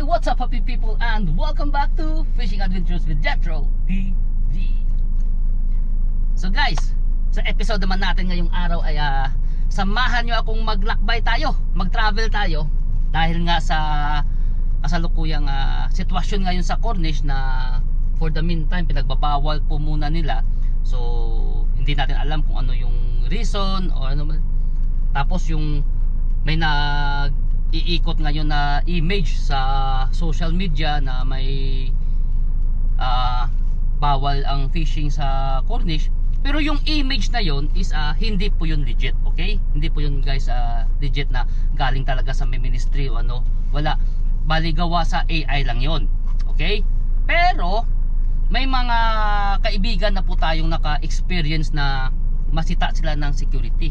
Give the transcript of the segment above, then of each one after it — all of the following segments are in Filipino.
what's up happy people and welcome back to Fishing Adventures with Jetro TV. So guys, sa episode naman natin ngayong araw ay samahan nyo akong maglakbay tayo, mag-travel tayo. Dahil nga sa kasalukuyang sitwasyon ngayon sa Cornish na for the meantime pinagbabawal po muna nila. So hindi natin alam kung ano yung reason o ano. Tapos yung may iikot ngayon na image sa social media na may bawal ang fishing sa Cornish, pero yung image na yon is hindi po yun legit, okay? Hindi po yun guys legit na galing talaga sa ministry o ano, wala, bali gawa sa AI lang yon, okay? Pero may mga kaibigan na po tayong naka-experience na masita sila ng security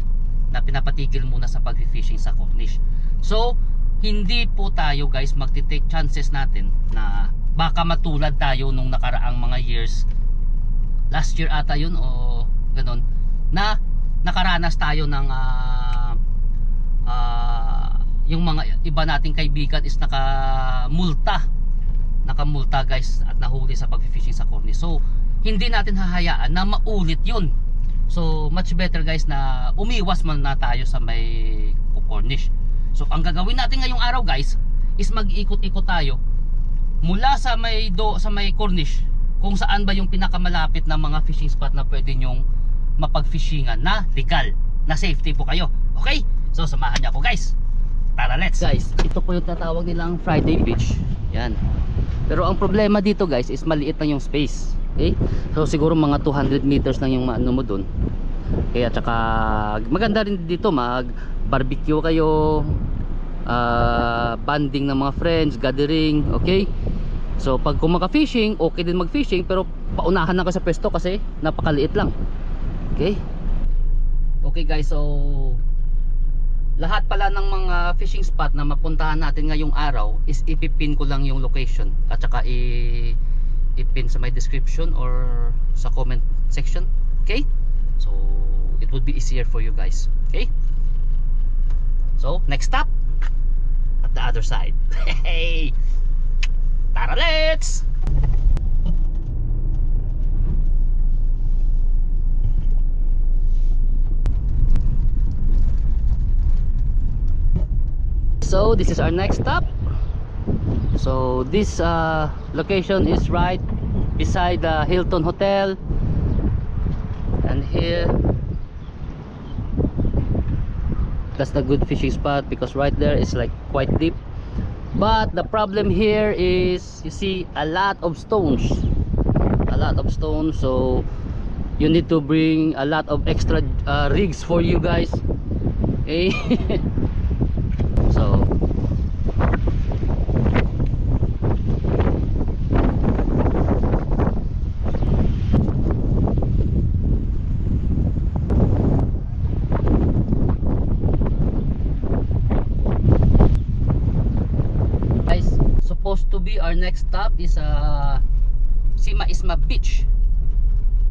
na pinapatigil muna sa pag-fishing sa Cornish. So hindi po tayo guys magti-take chances natin na baka matulad tayo nung nakaraang mga years, last year ata yun o ganun, na nakaranas tayo ng yung mga iba nating kaibigan is nakamulta guys at nahuli sa pag-fishing sa Cornish. So hindi natin hahayaan na maulit yun. So much better guys na umiwas man na tayo sa may Cornish. So ang gagawin natin ngayong araw guys is mag-ikot-ikot tayo mula sa may Cornish kung saan ba yung pinakamalapit na mga fishing spot na pwede nyong mapag-fishingan na legal, na safety po kayo. Okay? So samahan niyo ako guys. Tara, let's. Guys, ito po yung tatawag nilang Friday Beach. Yan. Pero ang problema dito guys is maliit lang yung space. Okay? So siguro mga 200 meters lang yung maano mo dun. Kaya tsaka maganda rin dito mag barbecue kayo, banding ng mga friends, gathering, okay? So pag kumaka-fishing, okay din mag-fishing, pero paunahan na kayo sa pwesto kasi napakaliit lang. Okay? Okay guys, so lahat pala ng mga fishing spot na mapuntahan natin ngayong araw is ipipin ko lang yung location at saka ipin sa my description or sa comment section. Okay? So it would be easier for you guys. Okay? So next stop at the other side. Hey, tara, let's. So this is our next stop. So this location is right beside the Hilton Hotel, and here that's the good fishing spot because right there is like quite deep. But the problem here is you see a lot of stones, so you need to bring a lot of extra rigs for you guys. Okay. So supposed to be our next stop is Sima Isma Beach,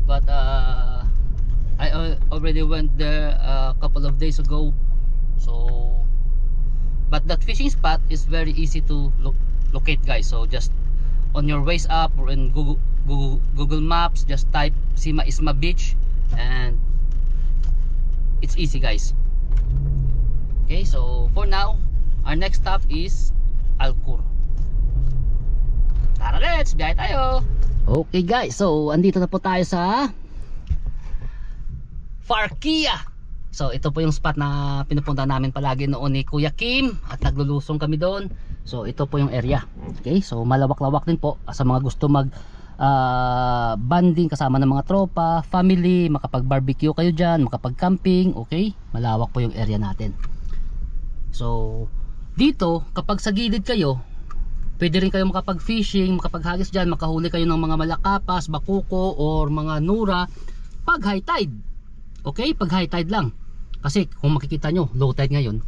but I already went there a couple of days ago. So but that fishing spot is very easy to locate guys. So just on your ways up or in Google Maps, just type Sima Isma Beach and it's easy guys. Okay, so for now our next stop is Alcur. Tara, let's, biyahe tayo. Okay guys, so andito na po tayo sa Farkia. So ito po yung spot na pinupunta namin palagi noon ni Kuya Kim at naglulusong kami doon. So ito po yung area. Okay, so malawak-lawak din po sa mga gusto mag banding kasama ng mga tropa, family, makapag-barbecue kayo dyan, makapag-camping. Okay, malawak po yung area natin. So dito kapag sa gilid kayo, pwede rin kayo makapag-fishing, makapaghagis dyan, makahuli kayo ng mga malakapas, bakuko, or mga nura pag high tide. Okay, pag high tide lang. Kasi kung makikita nyo, low tide ngayon,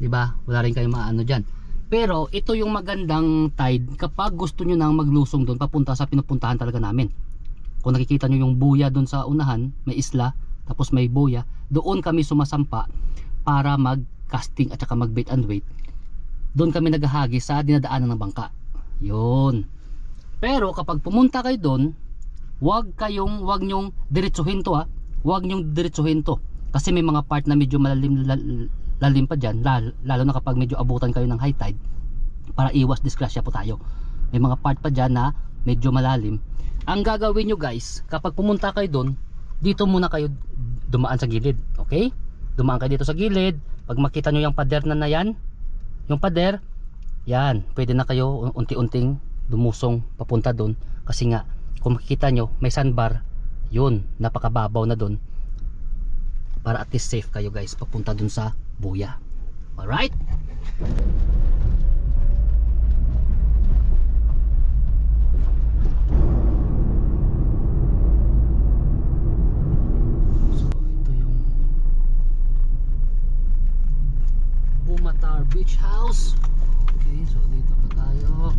diba? Wala rin kayo maano dyan. Pero ito yung magandang tide kapag gusto nyo nang maglusong doon papunta sa pinupuntahan talaga namin. Kung nakikita nyo yung buya doon sa unahan, may isla, tapos may buya, doon kami sumasampa para mag casting at saka mag bait and wait doon kami naghahagi sa dinadaanan ng bangka. Yun. Pero kapag pumunta kayo doon, wag nyong diretsuhin to ha. Wag nyong diretsuhin to. Kasi may mga part na medyo lalim pa dyan, lalo na kapag medyo abutan kayo ng high tide, para iwas disgrasya po tayo. May mga part pa dyan na medyo malalim. Ang gagawin nyo guys, kapag pumunta kayo doon, dito muna kayo dumaan sa gilid. Okay? Dumaan kayo dito sa gilid. Pag makita nyo yung pader na yan, yung pader, yan, pwede na kayo unti-unting lumusong papunta doon. Kasi nga, kung makikita nyo, may sandbar, yun, napakababaw na doon. Para at least safe kayo guys, papunta doon sa buya. Alright? Bumatar Beach House. Okay, so dito pa tayo.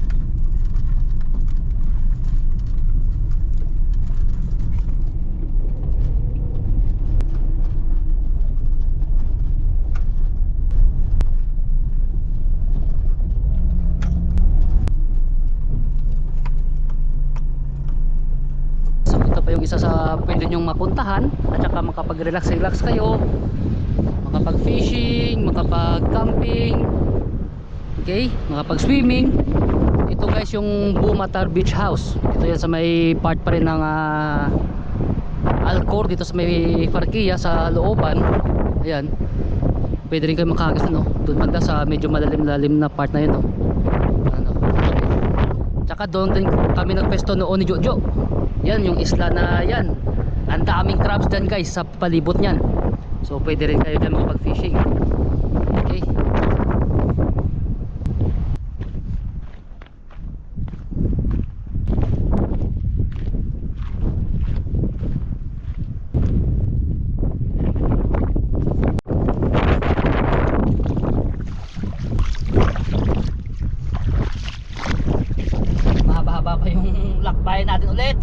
So ito pa yung isa sa pwede nyong mapuntahan at saka makapag-relax kayo, makapag-fishing, makapag-camping, okay, makapag-swimming. Ito guys yung Bumatar Beach House. Ito yan sa may part pa rin ng Alcor, dito sa may Farquilla sa looban. Ayan, pwede rin kayo makahagis no? Doon banda sa medyo malalim na part na yun no? Ano? Tsaka doon din kami nagpesto noon ni Jojo. Yan yung isla na yan, ang daming crabs dyan guys sa palibot nyan. So pwede rin kayo dyan makapag-fishing. Okay. Mahaba-haba pa yung lakbayan natin ulit.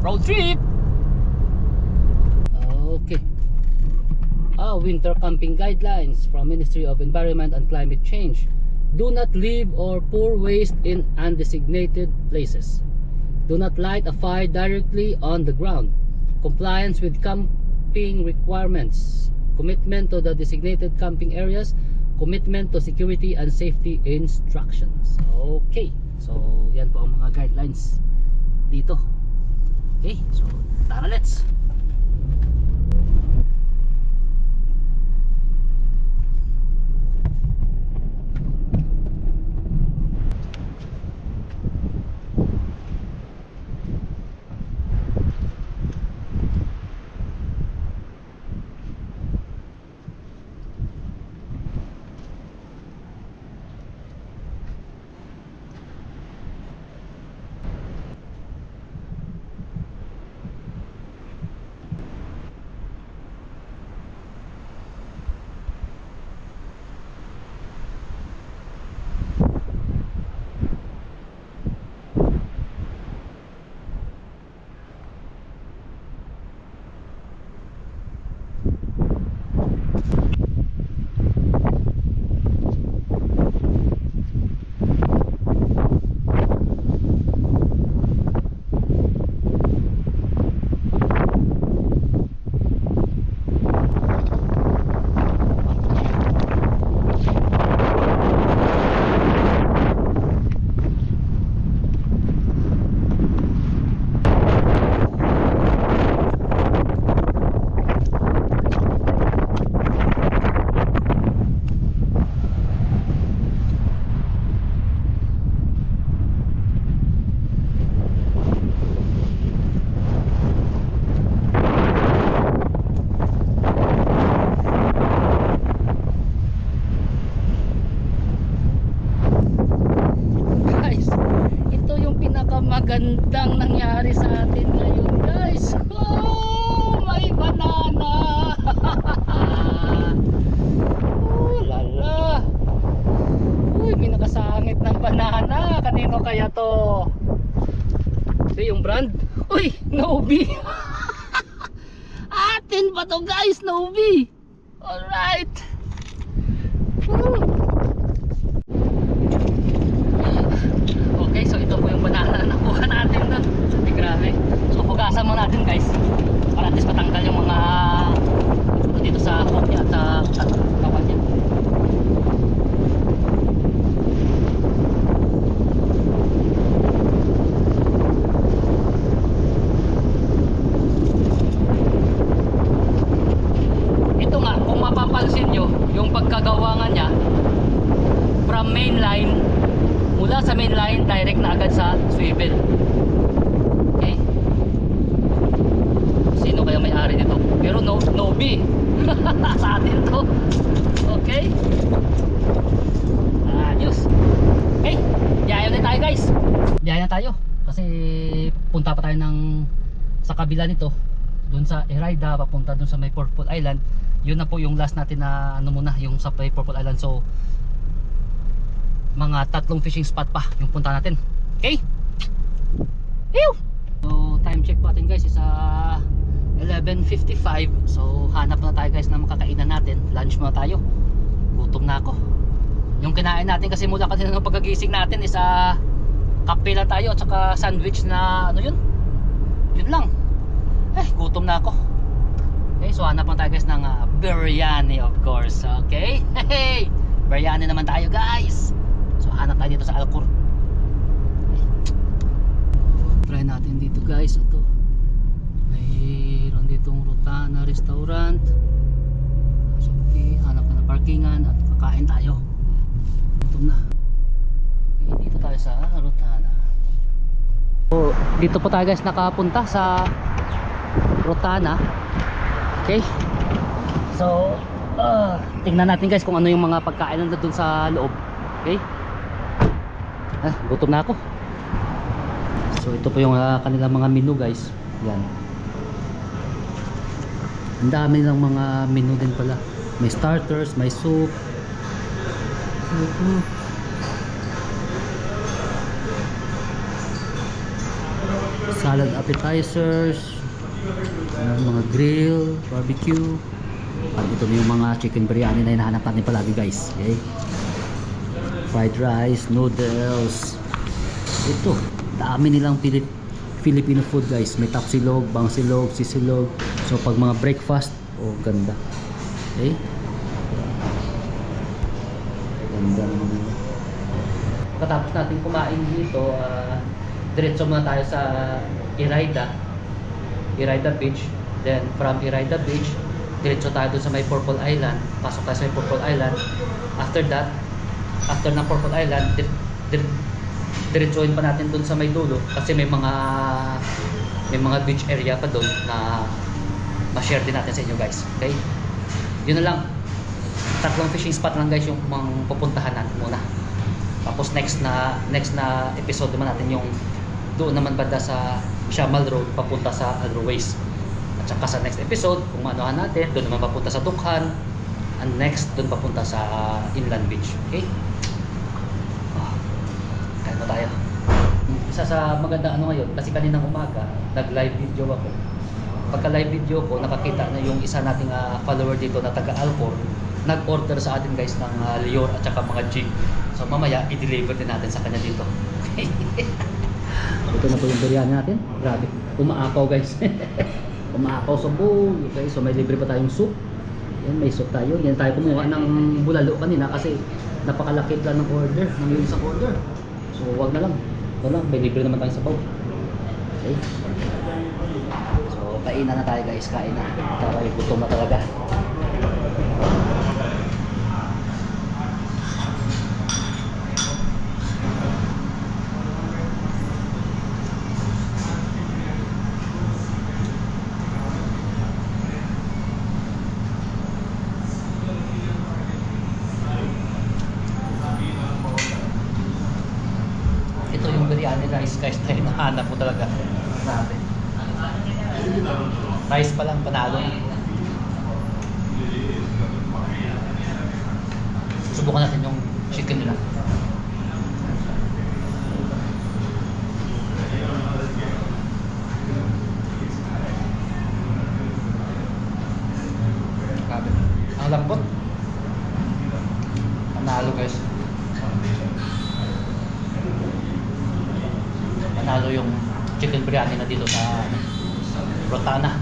Road trip. Okay. Winter camping guidelines from Ministry of Environment and Climate Change. Do not leave or pour waste in undesignated places. Do not light a fire directly on the ground. Compliance with camping requirements. Commitment to the designated camping areas. Commitment to security and safety instructions. Okay. So, yan po ang mga guidelines dito. Okay, so tara, let's. Novi. Atin pa to guys, Novi. Alright. Okay, so ito po yung banana na nakuha natin doon. Grabe. So hugasan mo natin guys, para at least matanggal yung mga dito sa hook niya at sa kawan niya. Ito nga, kung mapapansin nyo yung pagkagawa nga niya from main line, mula sa main line direct na agad sa swivel. Okay, sino kaya may-ari nito? Pero Novi. Sa atin to. Okay, ayos. Okay, biyahe na tayo guys. Biyahe na tayo kasi punta pa tayo sa kabila nito, dun sa Iraida papunta dun sa may Purple Island. Yun na po yung last natin na ano muna, yung sa may Purple Island. So mga 3 fishing spot pa yung punta natin. Okay, ew! So time check po natin guys is 11:55. So hanap na tayo guys na makakainan natin. Lunch muna tayo, gutom na ako. Yung kinain natin kasi mula kanina ng pagkagising natin is kape lang tayo at saka sandwich na ano yun lang. Gutom na ako. Okay, so hanap na tayo guys ng biryani of course. Okay, hey, biryani naman tayo guys. So hanap tayo dito sa Alcor. Okay. Try natin dito guys. Ito, mayroon ditong Rotana restaurant. So okay, hanap na ng parkingan at kakain tayo. Gutom na. Okay, dito tayo sa Rotana. So dito po tayo guys nakapunta sa Rotana. Okay, so tingnan natin guys kung ano yung mga pagkain nandun sa loob. Okay, gutom na ako. So ito po yung kanilang mga menu guys. Yan, ang dami ng mga menu din pala. May starters, may soup, salad appetizers, mga grill, barbecue. Ito na yung mga chicken biryani na hinahanap natin palagi guys. Okay, fried rice, noodles. Ito, dami nilang Filipino food guys. May tapsilog, bangsilog, sisilog. So pag mga breakfast, ganda. Okay, ganda naman. Katapos natin kumain dito, diretso muna tayo sa Iraida Beach. Then from Iraida Beach, diretso tayo dun sa may Purple Island. Pasok tayo sa may Purple Island. After that, after ng Purple Island, diretsuhin pa natin dun sa may dulo kasi may mga beach area pa dun na ma-share din natin sa inyo guys. Okay, yun na lang. 3 fishing spot lang guys yung pupuntahan natin muna. Tapos next na episode naman natin yung doon naman banda sa Shamal Road papunta sa Alroways. At saka sa next episode kung anohan natin, doon naman papunta sa Dukhan, and next doon papunta sa Inland Beach. Okay, kain mo tayo. Isa sa maganda ngayon, kasi kaninang umaga nag live video ako. Pagka live video ko, nakakita na yung isa nating follower dito na taga Alcor, nag-order sa atin guys ng Lior at saka mga jig. So mamaya i-deliver din natin sa kanya dito. Ito na po yung biryani natin. Grabe, umaakaw guys. Umaakaw sa bowl. Okay, so may libre pa tayong soup. Yan, may soup tayo. Yan tayo kumuha ng bulalo kanina kasi napakalaki lang ng order, ng yung isang order. So wag na lang. Wala, may libre naman tayong sabaw. Okay, so kainan na tayo guys. Kain na. Taray, gutom na talaga. Ito yung biryani rice guys na hinahanap mo talaga. Grabe. Rice pa lang, panalo. Subukan natin yung chicken nila. dito sa Rotana.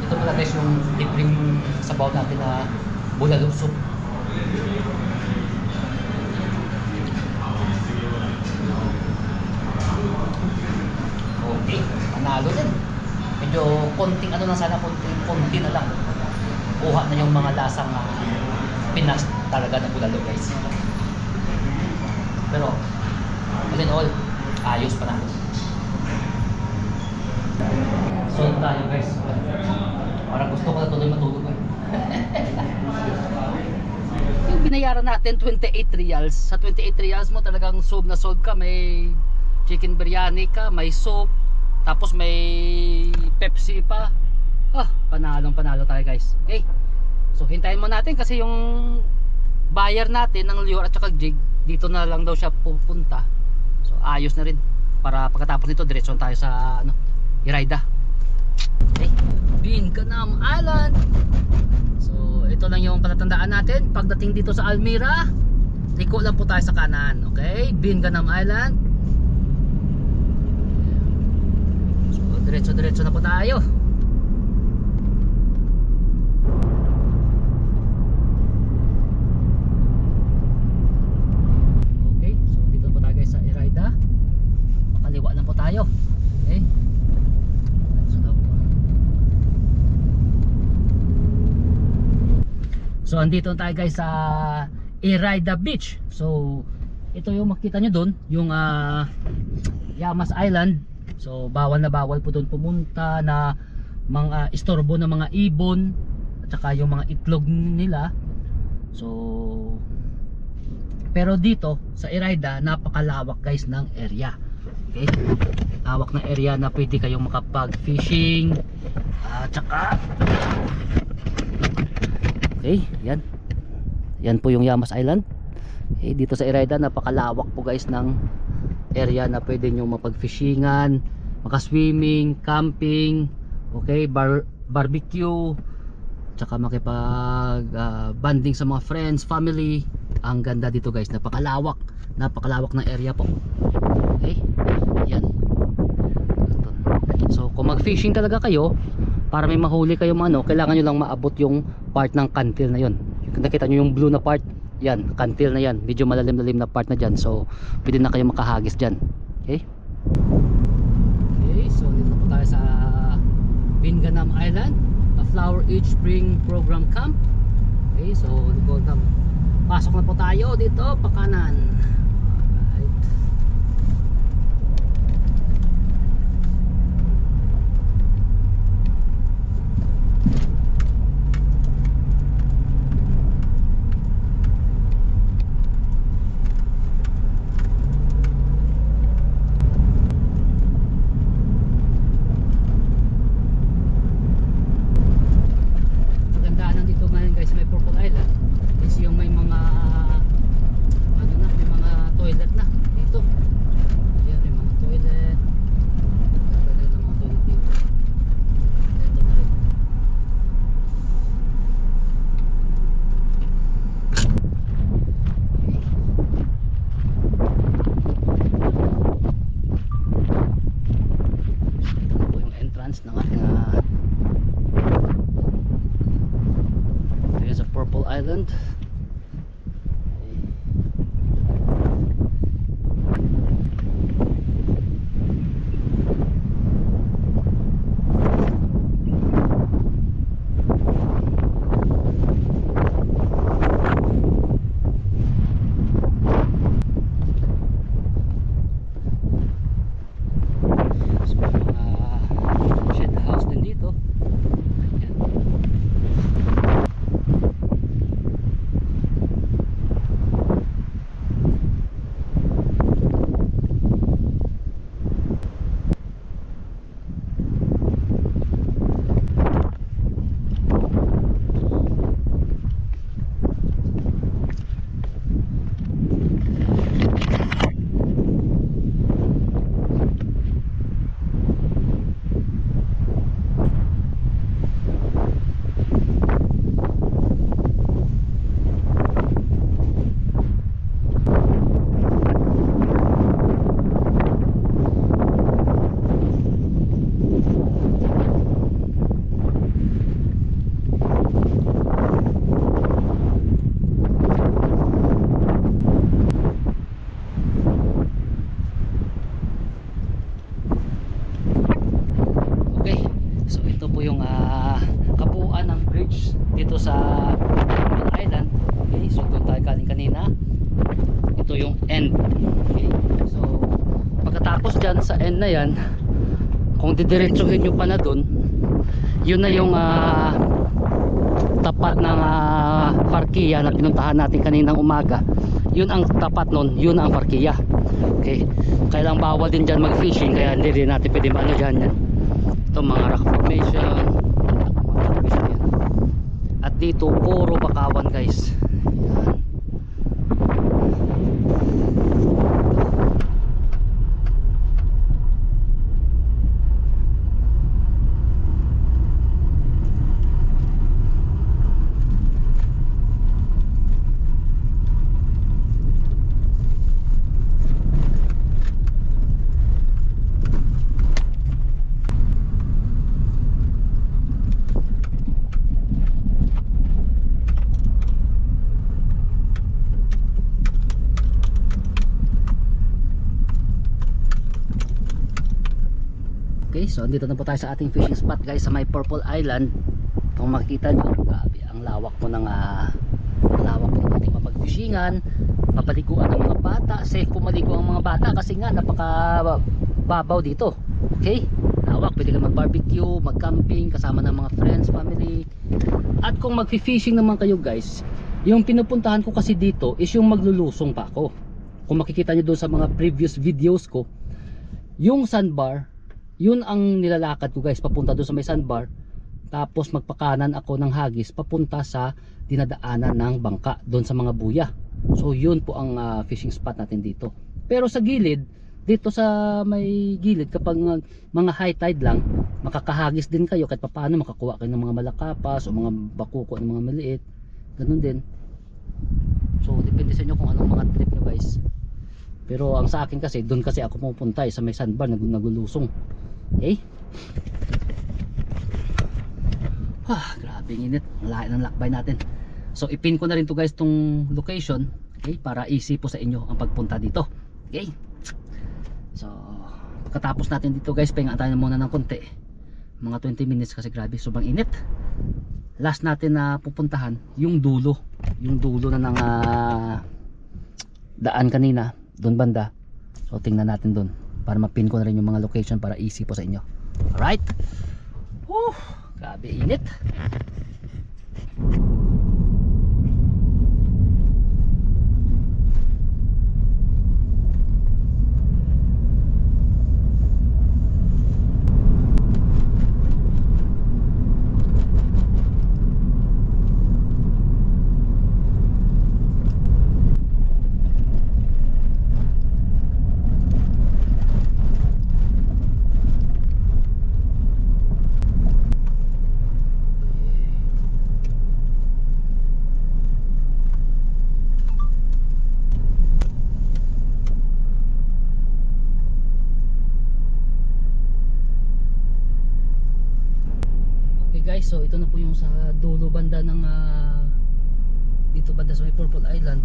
Ito pala guys yung libreng sabaw natin na bulalo soup. Okay, panalo din. Medyo konting ano lang sana, konti na lang. Kuha na yung mga lasang Pinas talaga na bulalo guys. Pero all in all, ayos pa na. So tayo guys. Parang gusto ko na tuloy matulog. Yung binayaran natin 28 reals. Sa 28 reals mo talagang sold na sold ka. May chicken biryani ka, may soup, tapos may Pepsi pa. Panalong panalo tayo guys. Okay. So hintayin mo natin kasi yung buyer natin ng Lior at saka Jig, dito na lang daw siya pupunta. So ayos na rin. Para pagkatapos nito diretso tayo sa Iraida. Okay. Binganam Island. So ito lang yung palatandaan natin. Pagdating dito sa Almira, liko lang po tayo sa kanan. Okay, Binganam Island. So diretso na po tayo. Okay, so dito po tayo guys sa Iraida. Makaliwa lang po tayo. Okay. So andito tayo guys sa Iraida Beach. So ito yung makita nyo doon, yung Yamas Island. So bawal na bawal po doon pumunta na mga istorbo ng mga ibon at saka yung mga itlog nila. So pero dito sa Iraida napakalawak guys ng area. Okay? Hawak na area na pwede kayong makapag fishing at saka okay, yan. Yan po yung Yamas Island. Okay, dito sa Iraida napakalawak po guys ng area na pwede nyo mapag-fishingan, maka-swimming, camping, okay, barbecue, tsaka makipag banding sa mga friends, family. Ang ganda dito guys, napakalawak ng area po. Okay, yan. So kung mag-fishing talaga kayo, para may mahuli kayo kailangan nyo lang maabot yung part ng kantil na yon. Nakita nyo yung blue na part, yan, kantil na yan, medyo malalim-lalim na part na dyan. So pwede na kayo makahagis dyan. Okay, okay, so dito po tayo sa Binganam Island, a Flower Age Spring Program Camp. Okay, so pasok na po tayo dito pa kanan. Alright. Island. yung kabuuan ng bridge dito sa island. Okay, so doon tayo galing kanina. Ito yung end. Okay, so pagkatapos dyan sa end na yan, kung didiretsuhin nyo pa na doon, yun na yung tapat ng Parkia na pinuntahan natin kaninang umaga. Yun ang tapat nun, yun ang Parkia. Okay, kailang bawal din dyan mag fishing, kaya hindi rin natin pwede maano dyan yan. Ito mga rock formation, at dito puro bakawan guys. Yan. Okay, so andito na po tayo sa ating fishing spot guys, sa may Purple Island. Kung makikita nyo, grabe ang lawak po ng ating mapag-fishingan, mapaliguan ng mga bata. Safe po maligo ang mga bata kasi nga napaka babaw dito. Okay, lawak, pwede ka mag-barbecue, mag-camping kasama ng mga friends, family. At kung mag-fishing naman kayo guys, yung pinupuntahan ko kasi dito is yung maglulusong pa ako. Kung makikita nyo doon sa mga previous videos ko, yung sandbar, yun ang nilalakad ko guys, papunta doon sa may sandbar. Tapos magpakanan ako ng hagis papunta sa dinadaanan ng bangka doon sa mga buya. So yun po ang fishing spot natin dito. Pero sa gilid, dito sa may gilid, kapag mga high tide lang, makakahagis din kayo kahit paano, makakuha kayo ng mga malakapas o mga bakuko ng mga maliit. Ganun din. So depende sa inyo kung anong mga trip nyo guys. Pero ang sa akin kasi, doon kasi ako pupunta sa may sandbar, naglulusong. Okay, grabe ang init, lahat ng lakbay natin. So ipin ko na rin to guys tong location, okay, para easy po sa inyo ang pagpunta dito. Okay, so pagkatapos natin dito guys, pahinga tayo muna ng konti, mga 20 minutes kasi grabe sobrang init. Last natin na pupuntahan yung dulo na ng daan kanina, doon banda. So tingnan natin doon para mapin ko na rin yung mga location para easy po sa inyo. Alright, grabe init. Guys, so ito na po yung sa dulo banda ng dito banda sa may Purple Island,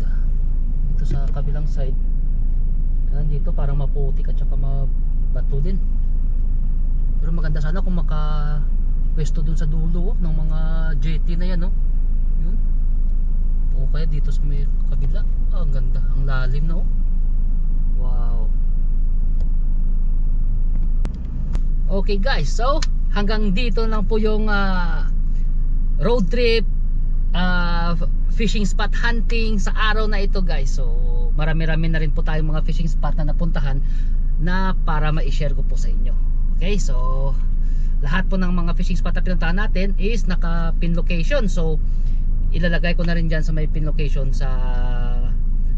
dito sa kabilang side. Kaya dito parang maputik at saka mabato din, pero maganda sana kung makapwesto dun sa dulo ng mga jetty na yan, no? Yun, o kaya dito sa may kabila. Ang ganda, ang lalim na, oh. Wow. Okay guys, so hanggang dito lang po yung road trip, fishing spot hunting sa araw na ito guys. So marami-rami na rin po tayong mga fishing spot na napuntahan na para ma-share ko po sa inyo. Okay, so lahat po ng mga fishing spot na pinuntahan natin is naka-pin location. So ilalagay ko na rin dyan sa may pin location sa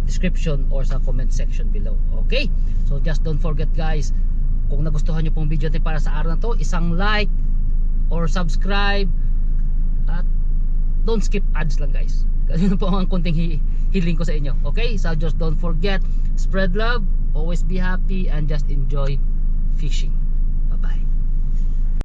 description or sa comment section below. Okay, so just don't forget guys, kung nagustuhan nyo pong video natin para sa araw na to, isang like or subscribe, at don't skip ads lang guys. Kasi po ang konting hiling ko sa inyo. Okay, so just don't forget, spread love, always be happy, and just enjoy fishing.